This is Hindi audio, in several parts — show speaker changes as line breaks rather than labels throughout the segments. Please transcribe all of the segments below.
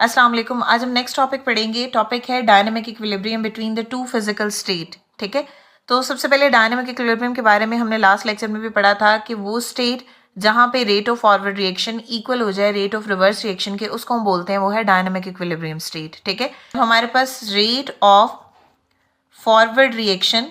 अस्सलाम वालेकुम। आज हम नेक्स्ट टॉपिक पढ़ेंगे। टॉपिक है dynamic equilibrium between the two physical state. ठीक है, तो सबसे पहले डायनामिक इक्विलिब्रियम के बारे में हमने लास्ट लेक्चर में भी पढ़ा था कि वो स्टेट जहाँ पे rate of forward reaction equal हो जाए रेट ऑफ रिवर्स रिएक्शन के, उसको हम बोलते हैं वो है डायनामिक इक्विलिब्रियम स्टेट। ठीक है, हमारे पास rate of forward reaction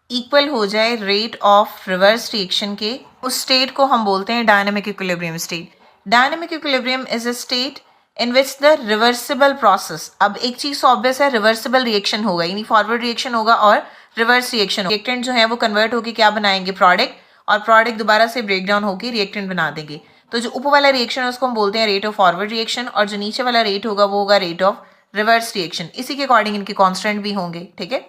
equal हो जाए रेट ऑफ रिवर्स रिएक्शन के, उस स्टेट को हम बोलते हैं dynamic equilibrium state. Dynamic equilibrium is a state in which the reversible process, अब एक चीज ऑब्वियस है, रिवर्सिबल रिएक्शन होगा, यानी फॉरवर्ड रिएक्शन होगा और रिवर्स रिएक्शन होगा। रिएक्टेंट जो है वो कन्वर्ट होकर क्या बनाएंगे, प्रोडक्ट, और प्रोडक्ट दोबारा से ब्रेक डाउन होकर रिएक्टेंट बना देंगे। तो जो ऊपर वाला रिएक्शन है उसको हम बोलते हैं रेट ऑफ फॉरवर्ड रिएक्शन, और जो नीचे वाला रेट होगा वो होगा रेट ऑफ रिवर्स रिएक्शन। इसी के अकॉर्डिंग इनके कॉन्स्टेंट भी होंगे। ठीक है,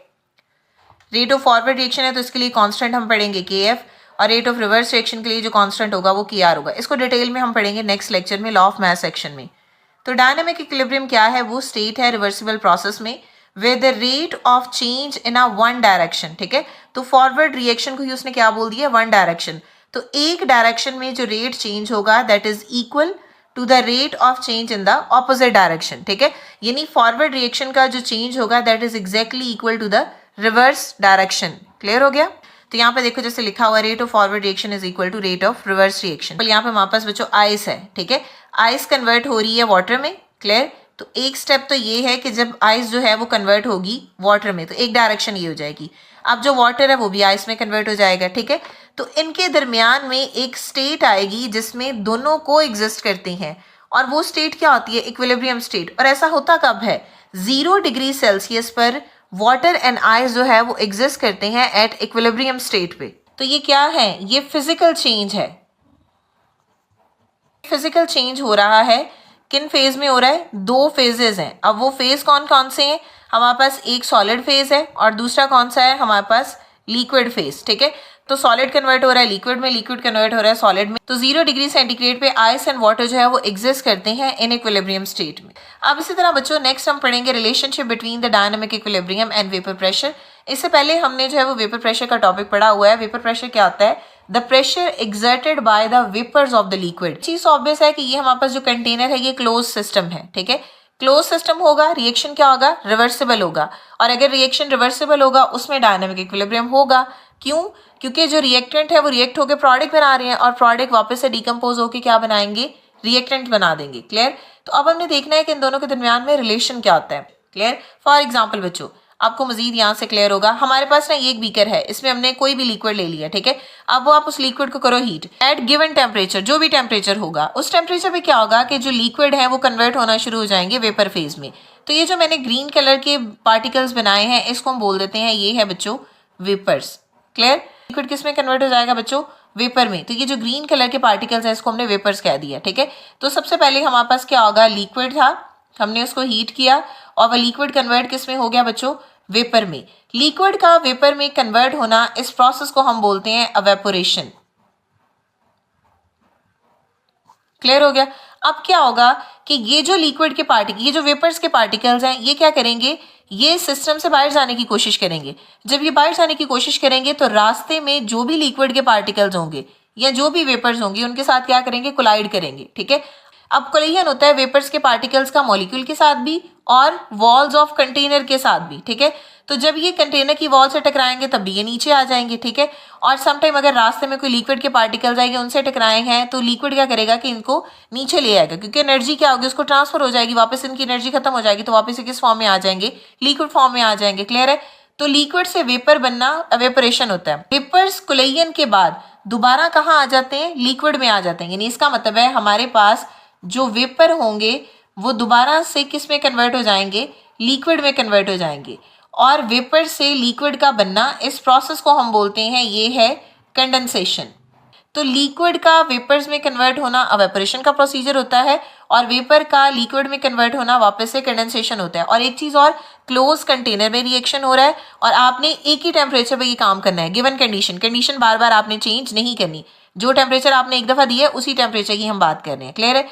रेट ऑफ फॉरवर्ड रिएक्शन है तो इसके लिए कांस्टेंट हम पढ़ेंगे KF, और रेट ऑफ रिवर्स रिएक्शन के लिए जो कांस्टेंट होगा वो KR होगा। इसको डिटेल में हम पढ़ेंगे नेक्स्ट लेक्चर में, लॉ ऑफ मास सेक्शन में। तो डायनामिक इक्विलिब्रियम क्या है, वो स्टेट है रिवर्सिबल प्रोसेस में with the rate of change in a one direction. ठीक है, तो फॉरवर्ड रिएक्शन को ही उसने क्या बोल दिया, वन डायरेक्शन। तो एक डायरेक्शन में जो रेट चेंज होगा that is equal to the rate of change in the opposite direction. ठीक है, यानी फॉरवर्ड रिएक्शन का जो चेंज होगा that is exactly equal to the reverse direction. Clear हो गया? तो यहाँ पे देखो जैसे लिखा हुआ rate of forward reaction is equal to rate of reverse reaction. यहाँ पे हमारे पास बच्चों आइस है। ठीक है, आइस कन्वर्ट हो रही है वाटर में। क्लियर? तो एक स्टेप तो ये है कि जब आइस जो है वो कन्वर्ट होगी वाटर में तो एक डायरेक्शन ये हो जाएगी, अब जो वाटर है वो भी आइस में कन्वर्ट हो जाएगा। ठीक है, तो इनके दरमियान में एक स्टेट आएगी जिसमें दोनों को एग्जिस्ट करती हैं, और वो स्टेट क्या होती है, इक्विलिब्रियम स्टेट। और ऐसा होता कब है, 0 डिग्री सेल्सियस पर वाटर एंड आइस जो है वो एग्जिस्ट करते हैं एट इक्विलिब्रियम स्टेट पे। तो ये क्या है, ये फिजिकल चेंज है। फिजिकल चेंज हो रहा है, किन फेज में हो रहा है, 2 फेजेस हैं। अब वो फेज कौन कौन से हैं, हमारे पास एक सॉलिड फेज है और दूसरा कौन सा है, हमारे पास लिक्विड फेज। ठीक है, तो सॉलिड कन्वर्ट हो रहा है लिक्विड में, लिक्विड कन्वर्ट हो रहा है सॉलिड में। तो 0 डिग्री सेंटीग्रेड पे आइस एंड वाटर जो है वो एग्जिस्ट करते हैं इन इक्विलिब्रियम स्टेट में। अब इसी तरह बच्चों नेक्स्ट हम पढ़ेंगे relationship between the dynamic equilibrium and vapour pressure. इससे पहले हमने जो है वो वेपर प्रेशर का टॉपिक पढ़ा हुआ है। वेपर प्रेशर क्या होता है, the pressure exerted by the vapours of the liquid. चीज ऑब्वियस है कि ये हमारे पास जो कंटेनर है ये क्लोज सिस्टम है। ठीक है, क्लोज सिस्टम होगा, रिएक्शन क्या होगा, रिवर्सिबल होगा, और अगर रिएक्शन रिवर्सिबल होगा उसमें डायनामिक इक्विलिब्रियम होगा। क्यों? क्योंकि जो रिएक्टेंट है वो रिएक्ट होकर प्रोडक्ट बना रहे हैं और प्रोडक्ट वापस से डिकम्पोज होकर क्या बनाएंगे, रिएक्टेंट बना देंगे। क्लियर? तो अब हमने देखना है कि इन दोनों के दरमियान में रिलेशन क्या होता है। क्लियर? फॉर एग्जाम्पल बच्चों आपको मजीद यहाँ से क्लियर होगा, हमारे पास ना ये एक बीकर है, इसमें हमने कोई भी लिक्विड ले लिया। ठीक है, अब वो आप उस लिक्विड को करो हीट एट गिवन टेम्परेचर, जो भी टेम्परेचर होगा उस टेम्परेचर पे क्या होगा कि जो लिक्विड है वो कन्वर्ट होना शुरू हो जाएंगे वेपर फेज में। तो ये जो मैंने ग्रीन कलर के पार्टिकल्स बनाए हैं इसको हम बोल देते हैं ये है बच्चों वेपर्स। क्लियर? लिक्विड किस में कन्वर्ट हो जाएगा बच्चों, वेपर में। तो ये जो ग्रीन कलर के पार्टिकल्स है इसको हमने वेपर्स कह दिया। ठीक है, तो सबसे पहले हमारे पास क्या होगा, लिक्विड था, हमने उसको हीट किया और वह लिक्विड कन्वर्ट किस में हो गया बच्चों, वेपर में। लिक्विड का वेपर में कन्वर्ट होना, इस प्रोसेस को हम बोलते हैं एवेपोरेशन। क्लियर हो गया? अब क्या होगा कि ये जो लिक्विड के पार्टिकल, ये जो वेपर्स के पार्टिकल्स हैं ये क्या करेंगे, ये सिस्टम से बाहर जाने की कोशिश करेंगे। जब ये बाहर जाने की कोशिश करेंगे तो रास्ते में जो भी लिक्विड के पार्टिकल्स होंगे या जो भी वेपर्स होंगे उनके साथ क्या करेंगे, कोलाइड करेंगे। ठीक है, अब कोलिजन होता है वेपर्स के पार्टिकल्स का मॉलिक्यूल के साथ भी और वॉल्स ऑफ कंटेनर के साथ भी। ठीक है, तो जब ये कंटेनर की वॉल से टकराएंगे तब भी ये नीचे आ जाएंगे। ठीक है, और समटाइम अगर रास्ते में कोई लिक्विड के पार्टिकल्स आएंगे उनसे टकराए हैं तो लिक्विड क्या करेगा कि इनको नीचे ले आएगा, क्योंकि एनर्जी क्या होगी, उसको ट्रांसफर हो जाएगी, वापस इनकी एनर्जी खत्म हो जाएगी तो वापस से किस फॉर्म में आ जाएंगे, लिक्विड फॉर्म में आ जाएंगे। क्लियर है? तो लिक्विड से वेपर बनना एवेपोरेशन होता है। वेपर्स कोलिजन के बाद दोबारा कहाँ आ जाते हैं, लिक्विड में आ जाते हैं। यानी इसका मतलब है हमारे पास जो वेपर होंगे वो दोबारा से किस में कन्वर्ट हो जाएंगे, लिक्विड में कन्वर्ट हो जाएंगे। और वेपर से लिक्विड का बनना, इस प्रोसेस को हम बोलते हैं ये है कंडेंसेशन। तो लिक्विड का वेपर्स में कन्वर्ट होना एवेपोरेशन का प्रोसीजर होता है और वेपर का लिक्विड में कन्वर्ट होना वापस से कंडेंसेशन होता है। और एक चीज और, क्लोज कंटेनर में रिएक्शन हो रहा है और आपने एक ही टेम्परेचर पे ये काम करना है, गिवन कंडीशन बार बार आपने चेंज नहीं करनी। जो टेम्परेचर आपने एक दफा दिया है उसी टेम्परेचर की हम बात कर रहे हैं। क्लियर है?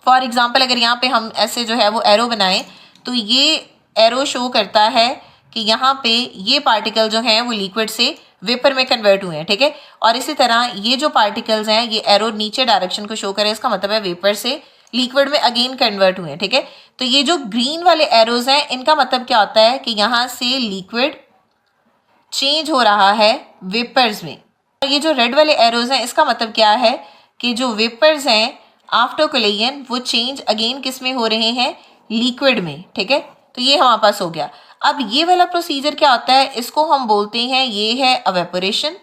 फॉर एग्जाम्पल अगर यहाँ पे हम ऐसे जो है वो एरो बनाएं तो ये एरो शो करता है कि यहाँ पे ये पार्टिकल जो हैं वो लिक्विड से वेपर में कन्वर्ट हुए हैं, ठीक है। और इसी तरह ये जो पार्टिकल्स हैं, ये एरो नीचे डायरेक्शन को शो करे, इसका मतलब है वेपर से लिक्विड में अगेन कन्वर्ट हुए हैं, ठीक है। तो ये जो ग्रीन वाले एरोज हैं, इनका मतलब क्या होता है कि यहाँ से लिक्विड चेंज हो रहा है वेपर्स में। और ये जो रेड वाले एरोज हैं, इसका मतलब क्या है कि जो वेपर्स हैं आफ्टर कोलिजन वो चेंज अगेन किस में हो रहे हैं, लिक्विड में, ठीक है। तो ये हमारे पास हो गया। अब ये वाला प्रोसीजर क्या होता है, इसको हम बोलते हैं, ये है एवेपोरेशन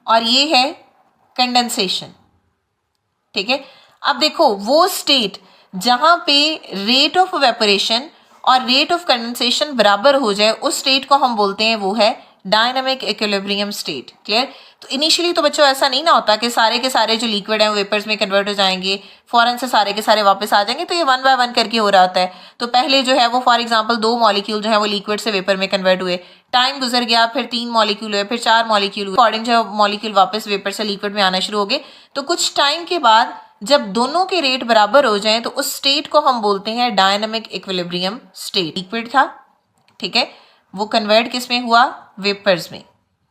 और ये है कंडेंसेशन, ठीक है। अब देखो वो स्टेट जहां पे रेट ऑफ एवेपोरेशन और रेट ऑफ कंडेंसेशन बराबर हो जाए, उस स्टेट को हम बोलते हैं वो है डायनामिक इक्विलिब्रियम स्टेट। क्लियर। तो इनिशियली तो बच्चों ऐसा नहीं ना होता कि सारे के सारे जो लिक्विड हैं वो वेपर्स में कन्वर्ट हो जाएंगे, फौरन से सारे के सारे वापस आ जाएंगे। तो ये 1 बाय 1 करके हो रहा होता है। तो पहले जो है वो फॉर एग्जांपल 2 मॉलिक्यूल जो है वो लिक्विड से वेपर में कन्वर्ट हुए, टाइम गुजर गया, फिर 3 मॉलिक्यूल हुए, फिर 4 मॉलिक्यूल हुए, अकॉर्डिंग जो मॉलिक्यूल वापस वेपर से लिक्विड में आना शुरू हो गए। तो कुछ टाइम के बाद जब दोनों के रेट बराबर हो जाएं, तो उस स्टेट को हम बोलते हैं डायनामिक इक्विलिब्रियम स्टेट। लिक्विड था, ठीक है, वो कन्वर्ट किस में हुआ, वेपर्स में,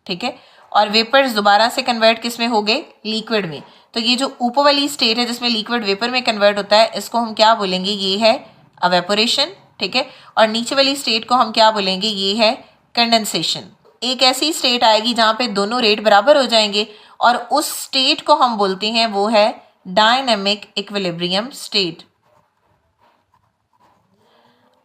ठीक है। और वेपर्स दोबारा से कन्वर्ट किस में हो गए, लिक्विड में। तो ये जो ऊपर वाली स्टेट है जिसमें लिक्विड वेपर में कन्वर्ट होता है, इसको हम क्या बोलेंगे, ये है एवेपोरेशन, ठीक है। और नीचे वाली स्टेट को हम क्या बोलेंगे, ये है कंडेंसेशन। एक ऐसी स्टेट आएगी जहां पे दोनों रेट बराबर हो जाएंगे और उस स्टेट को हम बोलते हैं वो है डायनामिक इक्विलिब्रियम स्टेट।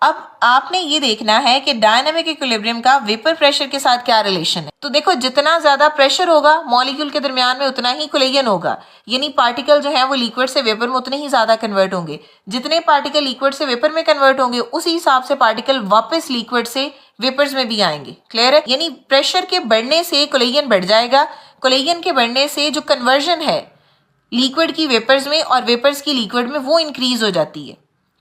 अब आपने ये देखना है कि डायनामिक इक्विलिब्रियम का वेपर प्रेशर के साथ क्या रिलेशन है। तो देखो, जितना ज्यादा प्रेशर होगा मॉलिक्यूल के दरमियान में, उतना ही कोलिजन होगा, यानी पार्टिकल जो है वो लिक्विड से वेपर में उतने ही ज्यादा कन्वर्ट होंगे। जितने पार्टिकल लिक्विड से वेपर में कन्वर्ट होंगे, उसी हिसाब से पार्टिकल वापस लिक्विड से वेपर्स में भी आएंगे। क्लियर है। यानी प्रेशर के बढ़ने से कोलिजन बढ़ जाएगा, कोलिजन के बढ़ने से जो कन्वर्जन है लिक्विड की वेपर्स में और वेपर्स की लिक्विड में, वो इंक्रीज हो जाती है।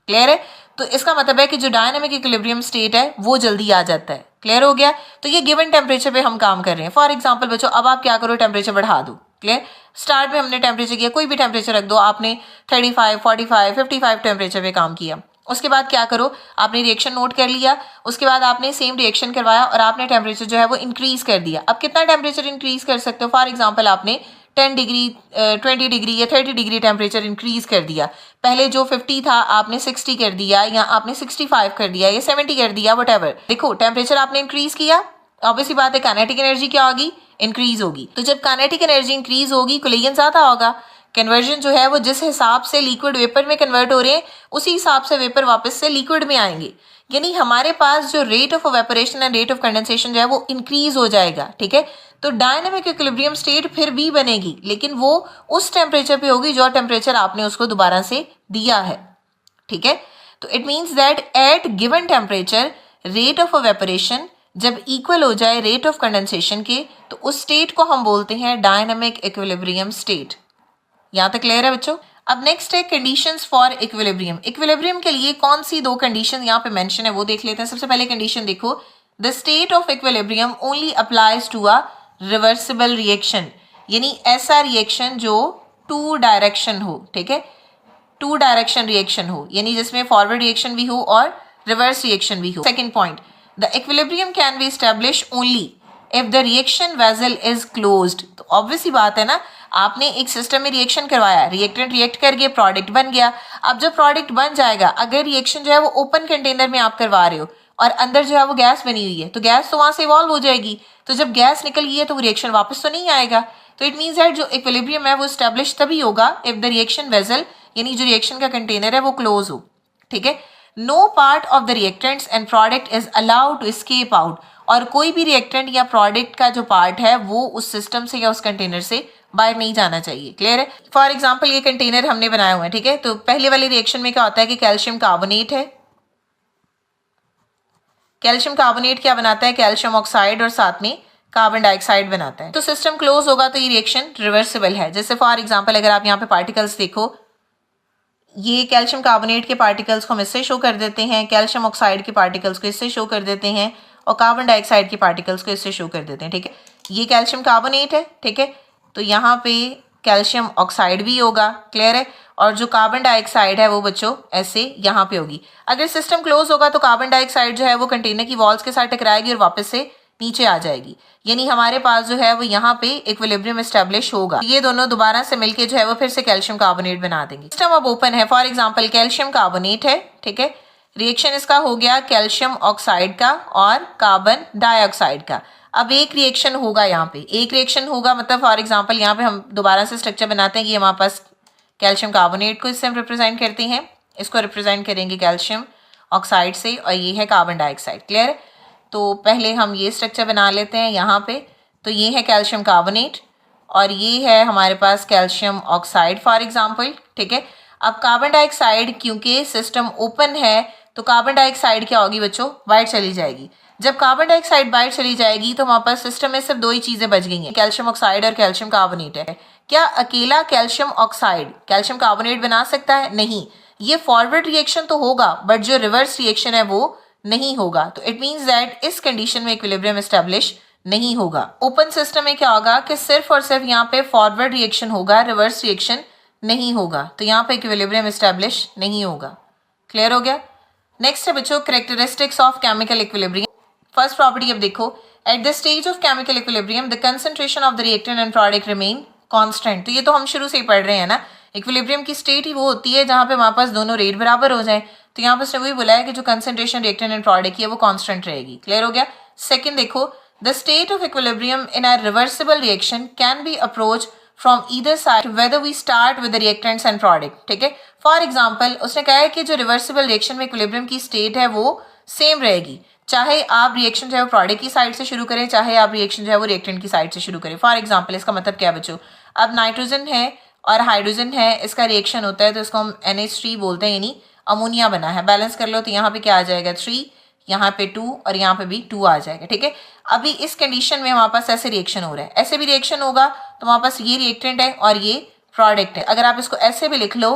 क्लियर है। तो इसका मतलब है कि जो डायनामिक इक्विलिब्रियम स्टेट है वो जल्दी आ जाता है। क्लियर हो गया। तो ये गिवन टेम्परेचर पे हम काम कर रहे हैं। फॉर एग्जांपल बच्चों, अब आप क्या करो, टेम्परेचर बढ़ा दो। क्लियर। स्टार्ट में हमने टेम्परेचर किया, कोई भी टेम्परेचर रख दो, आपने 35, 45, 55 टेम्परेचर पे काम किया। उसके बाद क्या करो, आपने रिएक्शन नोट कर लिया, उसके बाद आपने सेम रिएक्शन करवाया और आपने टेम्परेचर जो है वो इंक्रीज कर दिया। अब कितना टेम्परेचर इंक्रीज कर सकते हो, फॉर एग्जाम्पल आपने 10 डिग्री 20 डिग्री या 30 डिग्री टेम्परेचर इंक्रीज कर दिया। पहले जो 50 था आपने 60 कर दिया, या आपने 65 कर दिया, या 70 कर दिया, व्हाटएवर। देखो, टेम्परेचर आपने इंक्रीज किया, ऑब्वियसली बात है काइनेटिक एनर्जी क्या होगी, इंक्रीज होगी। तो जब काइनेटिक एनर्जी इंक्रीज होगी, कोलिजन ज्यादा होगा। कन्वर्जन जो है वो जिस हिसाब से लिक्विड वेपर में कन्वर्ट हो रहे हैं, उसी हिसाब से वेपर वापस से लिक्विड में आएंगे। यानी हमारे पास जो rate of evaporation and rate of condensation जो है वो इंक्रीज हो जाएगा। ठीक है। तो डायनामिक इक्विलिब्रियम स्टेट फिर भी बनेगी, लेकिन वो उस टेम्परेचर पे होगी जो टेम्परेचर आपने उसको दोबारा से दिया है। ठीक है। तो it means that at given temperature rate of evaporation जब इक्वल हो जाए रेट ऑफ कंडेंसेशन के, तो उस स्टेट को हम बोलते हैं डायनामिक इक्विलिब्रियम स्टेट। यहां तक क्लियर है बच्चों। अब नेक्स्ट है कंडीशंस फॉर इक्विलिब्रियम। इक्विलिब्रियम के लिए कौन सी दो कंडीशन यहाँ पे मेंशन है वो देख लेते हैं। सबसे पहले कंडीशन देखो, the state of equilibrium only applies to a reversible reaction, यानी ऐसा रिएक्शन जो टू डायरेक्शन हो। ठीक है, टू डायरेक्शन रिएक्शन हो, यानी जिसमें फॉरवर्ड रिएक्शन भी हो और रिवर्स रिएक्शन भी हो। Second point, the equilibrium can be establish only if the reaction vessel is closed. तो ऑब्वियस ही बात है ना, आपने एक सिस्टम में रिएक्शन करवाया, रिएक्टेंट रिएक्ट कर गया, प्रोडक्ट बन गया। अब जब प्रोडक्ट बन जाएगा, अगर रिएक्शन जो है वो ओपन कंटेनर में आप करवा रहे हो और अंदर जो है वो गैस बनी हुई है, तो गैस तो वहां से इवॉल्व हो जाएगी। तो जब गैस निकल गई है तो वो रिएक्शन वापस तो नहीं आएगा। तो इट मीन्स दैट जो इक्विलिब्रियम है वो स्टैब्लिश तभी होगा इफ द रिएक्शन वेसल, यानी जो रिएक्शन का कंटेनर है वो क्लोज हो। ठीक है। No part of the reactants and product is allowed to escape out, और कोई भी रिएक्टेंट या प्रोडक्ट का जो पार्ट है वो उस सिस्टम से या उस कंटेनर से बाहर नहीं जाना चाहिए। क्लियर है। फॉर एग्जाम्पल ये कंटेनर हमने बनाया हुआ है। ठीक है। तो पहले वाले रिएक्शन में क्या होता है कि कैल्शियम कार्बोनेट है, कैल्शियम कार्बोनेट क्या बनाता है, कैल्शियम ऑक्साइड और साथ में कार्बन डाइऑक्साइड बनाता है। तो सिस्टम क्लोज होगा तो ये रिएक्शन रिवर्सिबल है। जैसे फॉर एग्जाम्पल अगर आप यहाँ पे पार्टिकल्स देखो, ये कैल्शियम कार्बोनेट के पार्टिकल्स को हम इससे शो कर देते हैं, कैल्शियम ऑक्साइड के पार्टिकल्स को इससे शो कर देते हैं और कार्बन डाइऑक्साइड के पार्टिकल्स को इससे शो कर देते हैं। ठीक है। ये कैल्शियम कार्बोनेट है। ठीक है। तो यहाँ पे कैल्शियम ऑक्साइड भी होगा। क्लियर है। और जो कार्बन डाइऑक्साइड है वो बच्चों ऐसे यहाँ पे होगी। अगर सिस्टम क्लोज होगा तो कार्बन डाइऑक्साइड जो है वो कंटेनर की वॉल्स के साथ टकराएगी और वापस से नीचे आ जाएगी, यानी हमारे पास जो है वो यहाँ पे इक्विलिब्रियम एस्टेब्लिश होगा। ये दोनों दोबारा से मिलके जो है वो फिर से कैल्शियम कार्बोनेट बना देंगे। सिस्टम अब ओपन है। फॉर एग्जांपल कैल्शियम कार्बोनेट है, ठीक है, रिएक्शन इसका हो गया कैल्शियम ऑक्साइड का और कार्बन डाइऑक्साइड का। अब एक रिएक्शन होगा, यहाँ पे एक रिएक्शन होगा, मतलब फॉर एग्जांपल यहाँ पे हम दोबारा से स्ट्रक्चर बनाते हैं कि हमारे पास कैल्शियम कार्बोनेट को इससे हम रिप्रेजेंट करते हैं, इसको रिप्रेजेंट करेंगे कैल्शियम ऑक्साइड से, और ये है कार्बन डाइऑक्साइड। क्लियर है? तो पहले हम ये स्ट्रक्चर बना लेते हैं यहाँ पे। तो ये है कैल्शियम कार्बोनेट और ये है हमारे पास कैल्शियम ऑक्साइड फॉर एग्जांपल, ठीक है। अब कार्बन डाइऑक्साइड, क्योंकि सिस्टम ओपन है तो कार्बन डाइऑक्साइड क्या होगी बच्चों, बाहर चली जाएगी। जब कार्बन डाइऑक्साइड बाहर चली जाएगी तो हमारे पास सिस्टम में सिर्फ दो ही चीजें बच गई हैं, कैल्शियम ऑक्साइड और कैल्शियम कार्बोनेट है। क्या अकेला कैल्शियम ऑक्साइड कैल्शियम कार्बोनेट बना सकता है? नहीं। ये फॉरवर्ड रिएक्शन तो होगा बट जो रिवर्स रिएक्शन है वो नहीं होगा। तो इट मीन्स दैट इस कंडीशन में इक्विलिब्रियम एस्टेब्लिश नहीं होगा। ओपन सिस्टम में क्या होगा कि सिर्फ और सिर्फ यहाँ पे फॉरवर्ड रिएक्शन होगा, रिवर्स रिएक्शन नहीं होगा, तो यहाँ पे इक्विलिब्रियम एस्टेब्लिश नहीं होगा। क्लियर हो गया? नेक्स्ट है बच्चों characteristics of chemical equilibrium. First property अब देखो, at the stage of chemical equilibrium the concentration of the reactant and product remain constant. तो ये तो हम शुरू से ही पढ़ रहे हैं ना, इक्विलिब्रियम की स्टेट ही वो होती है जहाँ पे हमारे पास दोनों रेट बराबर हो जाए। तो यहाँ पर उसने वही बोला है कि जो कंसंट्रेशन रिएक्टेंट एंड प्रोडक्ट की है वो कांस्टेंट रहेगी। क्लियर हो गया? सेकंड देखो, the state of equilibrium in a reversible reaction can be approach from either side whether we start with the reactants and product. ठीक है, फॉर एग्जांपल उसने कहा है कि जो रिवर्सिबल रिएक्शन में इक्विलिब्रियम की स्टेट है वो सेम रहेगी, चाहे आप रिएक्शन जो है वो प्रोडक्ट की साइड से शुरू करें, चाहे आप रिएक्शन जो है वो रिएक्टेंट की साइड से शुरू करें। फॉर एग्जांपल इसका मतलब क्या है बच्चों, अब नाइट्रोजन है और हाइड्रोजन है, इसका रिएक्शन होता है तो इसको हम NH3 बोलते हैं, यानी अमोनिया बना है। बैलेंस कर लो तो यहाँ पे क्या आ जाएगा 3, यहाँ पे 2 और यहाँ पे भी 2 आ जाएगा। ठीक है, अभी इस कंडीशन में हमारे पास ऐसे रिएक्शन हो रहा है, ऐसे भी रिएक्शन होगा तो हमारे पास ये रिएक्टेंट है और ये प्रोडक्ट है। अगर आप इसको ऐसे भी लिख लो,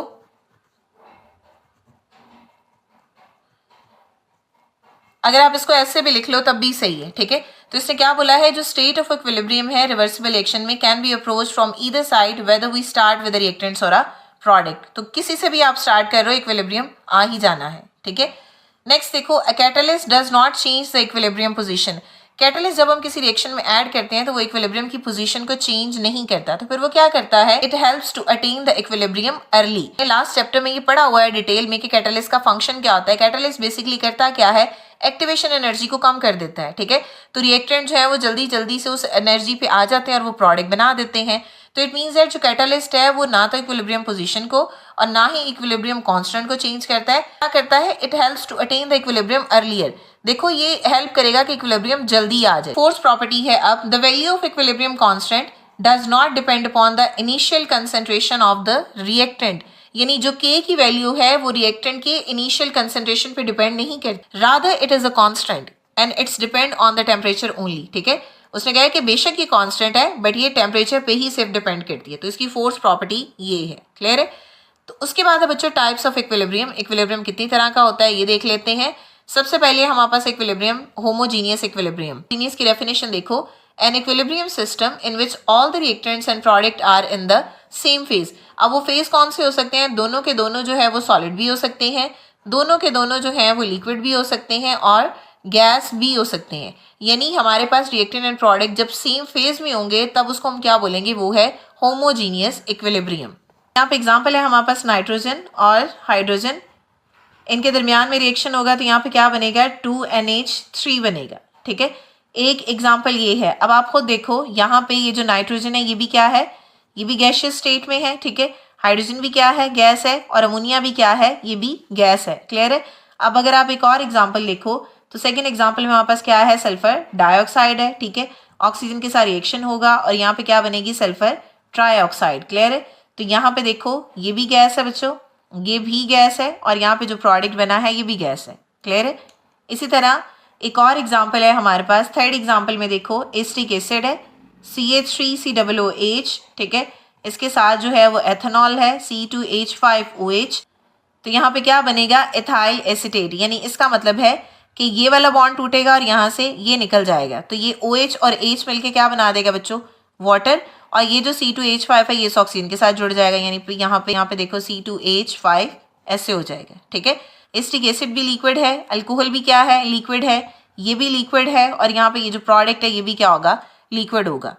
अगर आप इसको ऐसे भी लिख लो तब भी सही है। ठीक है, तो इसने क्या बोला है, जो स्टेट ऑफ इक्विलिब्रियम है रिवर्सिबल रिएक्शन में can be approach from either side whether we start with reactants और अ प्रोडक्ट। तो किसी से भी आप स्टार्ट कर रहे हो इक्विलिब्रियम आ ही जाना है। ठीक है, नेक्स्ट देखो, a catalyst does not change the equilibrium position. Catalyst जब हम किसी रिएक्शन में ऐड करते हैं तो वो इक्विलिब्रियम की पोजीशन को चेंज नहीं करता, तो फिर वो क्या करता है, it helps to attain the equilibrium early. Last chapter में ये पढ़ा हुआ है डिटेल में कि कैटलिस्ट का फंक्शन क्या होता है। कैटलिस्ट बेसिकली करता क्या है, एक्टिवेशन एनर्जी को कम कर देता है। ठीक है, तो रिएक्टेंट जो है वो जल्दी जल्दी से उस एनर्जी पे आ जाते हैं और वो प्रोडक्ट बना देते हैं। तो इट मीन्स दैट जो कैटलिस्ट है वो ना तो इक्विलिब्रियम पोजीशन को और ना ही इक्विलिब्रियम कांस्टेंट को चेंज करता है। क्या करता है, it helps to attain the equilibrium earlier. देखो ये हेल्प करेगा कि इक्विलिब्रियम जल्दी आ जाए। फोर्थ प्रॉपर्टी है अब, the value of equilibrium constant does not depend upon the initial concentration of the reactant. यानी जो K की वैल्यू है वो रिएक्टेंट के इनिशियल कंसंट्रेशन पे डिपेंड नहीं करती, rather it is a constant and it's depend on the temperature only. ठीक है, उसने कहा है कि बेशक ये कांस्टेंट है बट ये टेम्परेचर पे ही सिर्फ डिपेंड करती है। तो इसकी फोर्थ प्रॉपर्टी ये है। क्लियर है? तो उसके बाद है बच्चों टाइप्स ऑफ इक्विलिब्रियम। इक्विलिब्रियम कितनी तरह का होता है ये देख लेते हैं। सबसे पहले हमारे पास इक्विलिब्रियम होमोजीनियस इक्विलिब्रियम। जीनियस की डेफिनेशन देखो, an equilibrium system in which all the reactants and product are in the same phase. अब वो फेज कौन से हो सकते हैं, दोनों के दोनों जो है वो सॉलिड भी हो सकते हैं, दोनों के दोनों जो है वो लिक्विड भी हो सकते हैं और गैस भी हो सकते हैं। यानी हमारे पास रिएक्टेंट एंड प्रोडक्ट जब सेम फेज में होंगे तब उसको हम क्या बोलेंगे, वो है होमोजीनियस इक्विलिब्रियम। यहाँ पे एग्जाम्पल है हमारे पास नाइट्रोजन और हाइड्रोजन, इनके दरमियान में रिएक्शन होगा तो यहाँ पे क्या बनेगा, 2NH3 बनेगा। ठीक है, एक एग्जाम्पल ये है। अब आप खुद देखो यहाँ पे ये जो नाइट्रोजन है ये भी क्या है, ये भी गैसियस स्टेट में है। ठीक है, हाइड्रोजन भी क्या है, गैस है, और अमोनिया भी क्या है, ये भी गैस है। क्लियर है? अब अगर आप एक और एग्जाम्पल देखो तो सेकेंड एग्जाम्पल में हमारे पास क्या है, सल्फर डाइऑक्साइड है। ठीक है, ऑक्सीजन के साथ रिएक्शन होगा और यहाँ पे क्या बनेगी, सल्फर ट्राइऑक्साइड। क्लियर है? तो यहाँ पे देखो ये भी गैस है बच्चों, ये भी गैस है, और यहाँ पे जो प्रोडक्ट बना है ये भी गैस है। क्लियर है? इसी तरह एक और एग्जाम्पल है हमारे पास, थर्ड एग्जाम्पल में देखो एसिटिक एसिड है, CH3COOH। ठीक है, इसके साथ जो है वो एथेनॉल है, C2H5OH। तो यहाँ पे क्या बनेगा, एथाइल एसीटेट। यानी इसका मतलब है कि ये वाला बॉन्ड टूटेगा और यहाँ से ये निकल जाएगा, तो ये OH और H मिलके क्या बना देगा बच्चों, वाटर। और ये जो C2H5 है ये ऑक्सीजन के साथ जुड़ जाएगा, यानी यहाँ पे देखो C2H5 ऐसे हो जाएगा। ठीक है, एसिटिक एसिड भी लिक्विड है, अल्कोहल भी क्या है, लिक्विड है, ये भी लिक्विड है और यहाँ पे ये जो प्रोडक्ट है ये भी क्या होगा, लिक्विड होगा।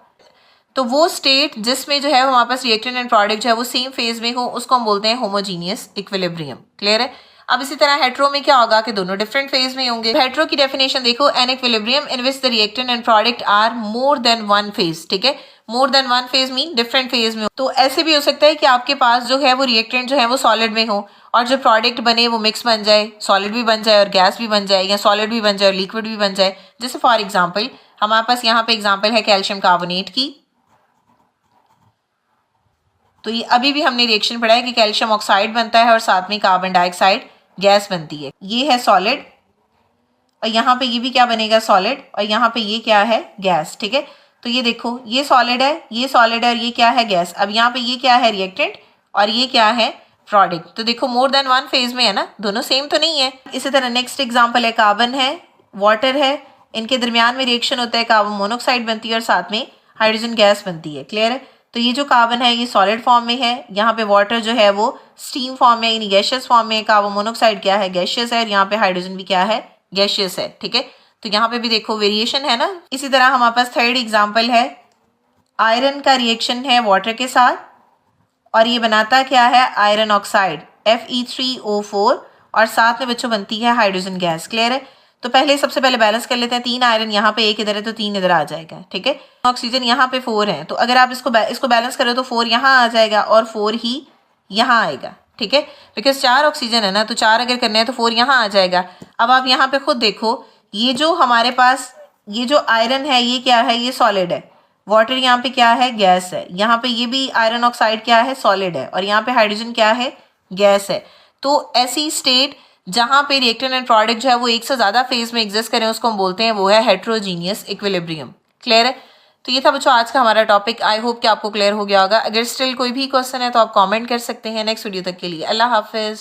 तो वो स्टेट जिसमें जो है हमारे पास रिएक्टेंट एंड प्रोडक्ट जो है वो सेम फेज में हो उसको हम बोलते हैं होमोजीनियस इक्विलिब्रियम। क्लियर है। अब इसी तरह हेट्रो में क्या होगा कि दोनों डिफरेंट फेज में होंगे। हेट्रो की डेफिनेशन देखो, an equilibrium in which the reactant and product are more than one phase. ठीक है, more than one phase mean different phase में। तो ऐसे भी हो सकता है कि आपके पास जो है वो रिएक्टेंट जो है वो सॉलिड में हो और जो प्रोडक्ट बने वो मिक्स बन जाए, सॉलिड भी बन जाए और गैस भी बन जाए, या सॉलिड भी बन जाए और लिक्विड भी बन जाए। जैसे फॉर एग्जाम्पल हमारे पास यहाँ पे एग्जाम्पल है कैल्शियम कार्बोनेट की। तो ये अभी भी हमने रिएक्शन पढ़ा है कि कैल्शियम ऑक्साइड बनता है और साथ में कार्बन डाइऑक्साइड गैस बनती है। ये है सॉलिड और यहाँ पे ये भी क्या बनेगा, सॉलिड, और यहाँ पे ये क्या है, गैस। ठीक है, तो ये देखो ये सॉलिड है, ये सॉलिड है और ये क्या है, गैस। अब यहाँ पे ये क्या है, रिएक्टेंट, और ये क्या है, प्रोडक्ट। तो देखो मोर देन वन फेज में है ना, दोनों सेम तो नहीं है। इसी तरह नेक्स्ट एग्जाम्पल है कार्बन है, वाटर है, इनके दरमियान में रिएक्शन होता है, कार्बन मोनोऑक्साइड बनती है और साथ में हाइड्रोजन गैस बनती है। क्लियर है। तो ये जो कार्बन है ये सॉलिड फॉर्म में है, यहाँ पे वाटर जो है वो स्टीम फॉर्म में यानी गैशियस फॉर्म में, कार्बन मोनोऑक्साइड क्या है, गैशियस है, और यहाँ पे हाइड्रोजन भी क्या है, गैशियस है। ठीक है, तो यहाँ पे भी देखो वेरिएशन है ना। इसी तरह हमारे पास थर्ड एग्जाम्पल है, आयरन का रिएक्शन है वाटर के साथ और ये बनाता क्या है, आयरन ऑक्साइड Fe3O4 और साथ में बच्चों बनती है हाइड्रोजन गैस। क्लियर है। तो पहले सबसे पहले बैलेंस कर लेते हैं, 3 आयरन यहाँ पे, एक इधर है तो 3 इधर आ जाएगा। ठीक है, ऑक्सीजन यहाँ पे 4 है, तो अगर आप इसको बैलेंस करो तो 4 यहाँ आ जाएगा और 4 ही यहाँ आएगा। ठीक है, बिकॉज 4 ऑक्सीजन है ना, तो 4 अगर करना है तो 4 यहाँ आ जाएगा। अब आप यहाँ पे खुद देखो, ये जो हमारे पास ये जो आयरन है ये क्या है, ये सॉलिड है, वाटर यहाँ पे क्या है, गैस है, यहाँ पे ये भी आयरन ऑक्साइड क्या है, सॉलिड है, और यहाँ पे हाइड्रोजन क्या है, गैस है। तो ऐसी स्टेट जहाँ पे रिएक्टेंट एंड प्रोडक्ट जो है वो एक से ज़्यादा फेज में एग्जिस्ट करें उसको हम बोलते हैं वो है हेट्रोजीनियस इक्विलिब्रियम। क्लियर है। तो ये था बच्चों आज का हमारा टॉपिक। आई होप कि आपको क्लियर हो गया होगा। अगर स्टिल कोई भी क्वेश्चन है तो आप कमेंट कर सकते हैं। नेक्स्ट वीडियो तक के लिए अल्लाह हाफिज़।